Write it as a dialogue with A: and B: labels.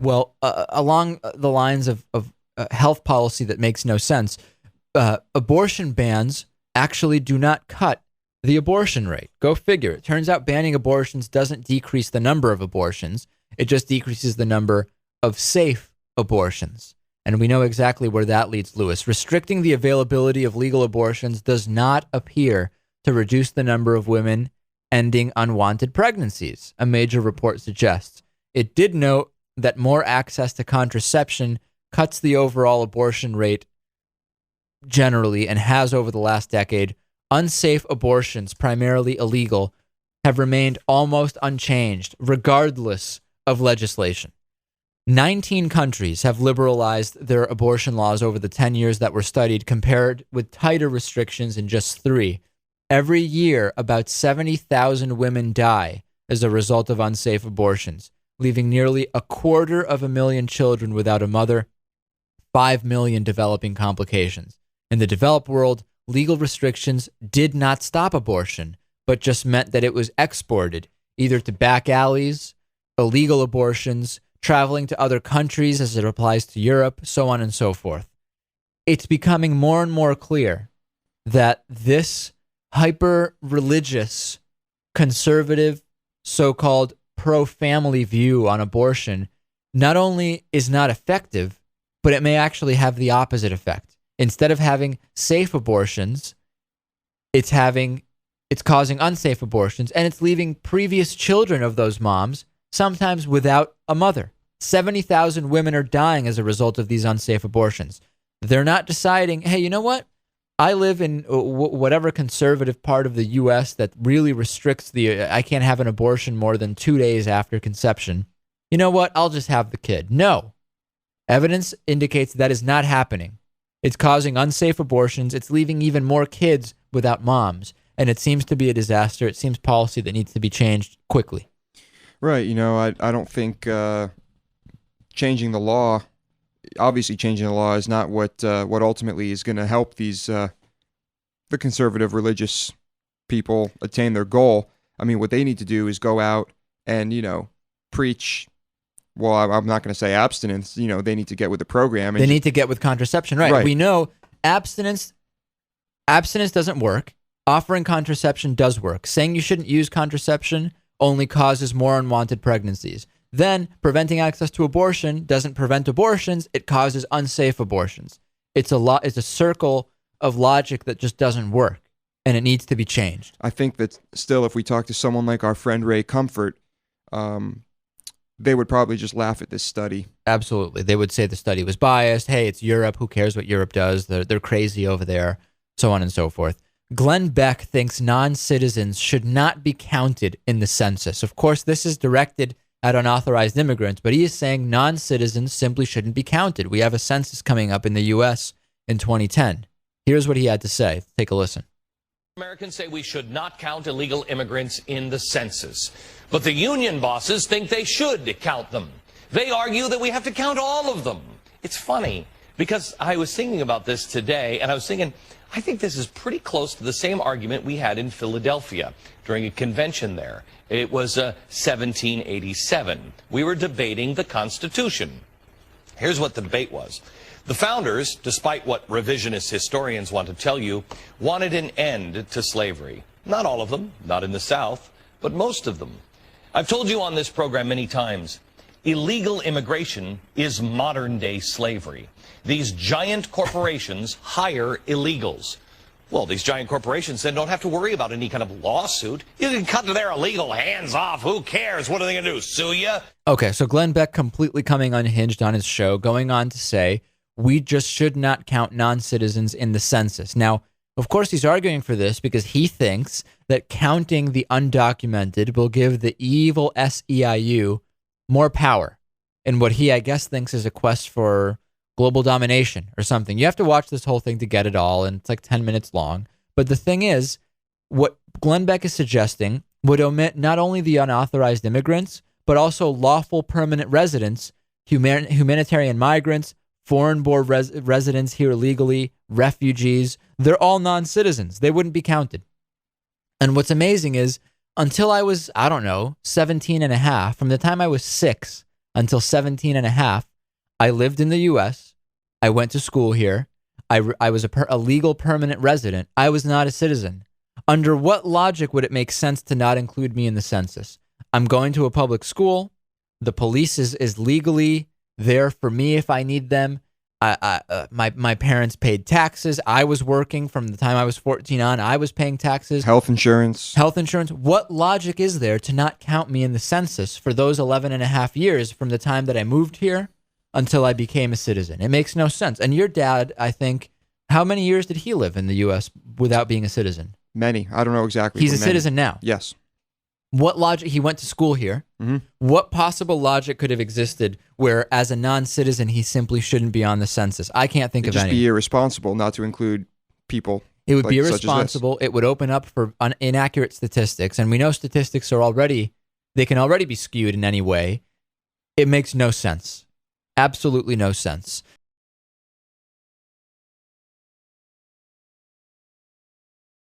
A: Well, along the lines of health policy that makes no sense, abortion bans actually do not cut the abortion rate. Go figure. It turns out banning abortions doesn't decrease the number of abortions. It just decreases the number of safe abortions. And we know exactly where that leads, Lewis. Restricting the availability of legal abortions does not appear to reduce the number of women ending unwanted pregnancies, a major report suggests. It did note that more access to contraception cuts the overall abortion rate generally and has over the last decade. Unsafe abortions, primarily illegal, have remained almost unchanged, regardless of legislation. 19 countries have liberalized their abortion laws over the 10 years that were studied, compared with tighter restrictions in just 3. Every year, about 70,000 women die as a result of unsafe abortions, leaving nearly 250,000 children without a mother, 5 million developing complications. In the developed world, legal restrictions did not stop abortion, but just meant that it was exported, either to back alleys, illegal abortions, traveling to other countries as it applies to Europe, so on and so forth. It's becoming more and more clear that this hyper-religious, conservative, so-called pro-family view on abortion not only is not effective, but it may actually have the opposite effect. Instead of having safe abortions, it's causing unsafe abortions, and it's leaving previous children of those moms sometimes without a mother. 70,000 women are dying as a result of these unsafe abortions. They're not deciding, hey, you know what? I live in whatever conservative part of the U.S. that really restricts I can't have an abortion more than 2 days after conception. You know what? I'll just have the kid. No. Evidence indicates that is not happening. It's causing unsafe abortions. It's leaving even more kids without moms. And it seems to be a disaster. It seems policy that needs to be changed quickly.
B: Right. I don't think changing the law, obviously changing the law is not what ultimately is going to help these the conservative religious people attain their goal. I mean, what they need to do is go out and, preach. Well, I'm not going to say abstinence. They need to get with the program.
A: They need to get with contraception. Right. We know abstinence doesn't work. Offering contraception does work. Saying you shouldn't use contraception only causes more unwanted pregnancies. Then preventing access to abortion doesn't prevent abortions. It causes unsafe abortions. It's a circle of logic that just doesn't work, and it needs to be changed.
B: I think that still, if we talk to someone like our friend Ray Comfort, they would probably just laugh at this study.
A: Absolutely. They would say the study was biased. Hey, it's Europe. Who cares what Europe does? They're crazy over there, so on and so forth. Glenn Beck thinks non-citizens should not be counted in the census. Of course, this is directed at unauthorized immigrants, but he is saying non-citizens simply shouldn't be counted. We have a census coming up in the U.S. in 2010. Here's what he had to say. Take a listen.
C: Americans say we should not count illegal immigrants in the census, but the union bosses think they should count them. They argue that we have to count all of them. It's funny because I was thinking about this today, and I was thinking, I think this is pretty close to the same argument we had in Philadelphia during a convention there. It was 1787. We were debating the Constitution. Here's what the debate was. The founders, despite what revisionist historians want to tell you, wanted an end to slavery. Not all of them, not in the South, but most of them. I've told you on this program many times, illegal immigration is modern-day slavery. These giant corporations hire illegals. Well, these giant corporations then don't have to worry about any kind of lawsuit. You can cut their illegal hands off. Who cares? What are they going to do, sue you?
A: Okay, so Glenn Beck completely coming unhinged on his show, going on to say, we just should not count non-citizens in the census. Now, of course, he's arguing for this because he thinks that counting the undocumented will give the evil SEIU more power in what he, I guess, thinks is a quest for global domination or something. You have to watch this whole thing to get it all, and it's like 10 minutes long. But the thing is, what Glenn Beck is suggesting would omit not only the unauthorized immigrants, but also lawful permanent residents, humanitarian migrants, foreign-born residents here illegally, refugees. They're all non-citizens. They wouldn't be counted. And what's amazing is, until I was, 17 and a half, from the time I was 6 until 17 and a half. I lived in the U.S. I went to school here. I was a legal permanent resident. I was not a citizen. Under what logic would it make sense to not include me in the census? I'm going to a public school. The police is legally there for me if I need them. My parents paid taxes. I was working from the time I was 14 on. I was paying taxes.
B: Health insurance.
A: What logic is there to not count me in the census for those 11 and a half years from the time that I moved here until I became a citizen? It makes no sense. And your dad, I think, how many years did he live in the U.S. without being a citizen?
B: Many. I don't know exactly.
A: He's a
B: many.
A: citizen now.
B: Yes.
A: What logic? He went to school here.
B: Mm-hmm.
A: What possible logic could have existed where, as a non-citizen, he simply shouldn't be on the census? I can't think of
B: It'd
A: any.
B: just be irresponsible not to include people.
A: It would be
B: such as this.
A: irresponsible. It would open up for inaccurate statistics, and we know statistics can already be skewed in any way. It makes no sense. Absolutely no sense.